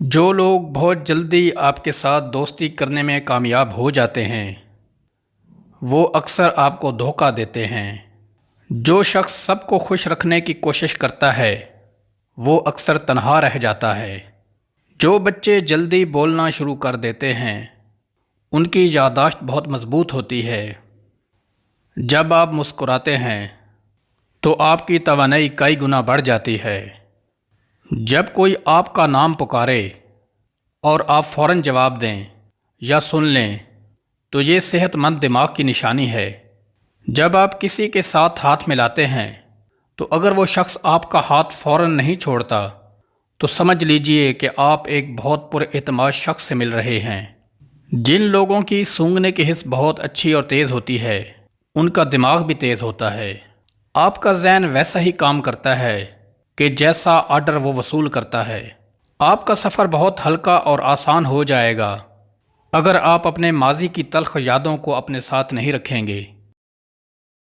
جو لوگ بہت جلدی آپ کے ساتھ دوستی کرنے میں کامیاب ہو جاتے ہیں وہ اکثر آپ کو دھوکہ دیتے ہیں۔ جو شخص سب کو خوش رکھنے کی کوشش کرتا ہے وہ اکثر تنہا رہ جاتا ہے۔ جو بچے جلدی بولنا شروع کر دیتے ہیں ان کی یادداشت بہت مضبوط ہوتی ہے۔ جب آپ مسکراتے ہیں تو آپ کی توانائی کئی گنا بڑھ جاتی ہے۔ جب کوئی آپ کا نام پکارے اور آپ فوراً جواب دیں یا سن لیں تو یہ صحت مند دماغ کی نشانی ہے۔ جب آپ کسی کے ساتھ ہاتھ ملاتے ہیں تو اگر وہ شخص آپ کا ہاتھ فوراً نہیں چھوڑتا تو سمجھ لیجئے کہ آپ ایک بہت پر اعتماد شخص سے مل رہے ہیں۔ جن لوگوں کی سونگھنے کی حس بہت اچھی اور تیز ہوتی ہے ان کا دماغ بھی تیز ہوتا ہے۔ آپ کا ذہن ویسا ہی کام کرتا ہے کہ جیسا آرڈر وہ وصول کرتا ہے۔ آپ کا سفر بہت ہلکا اور آسان ہو جائے گا اگر آپ اپنے ماضی کی تلخ یادوں کو اپنے ساتھ نہیں رکھیں گے۔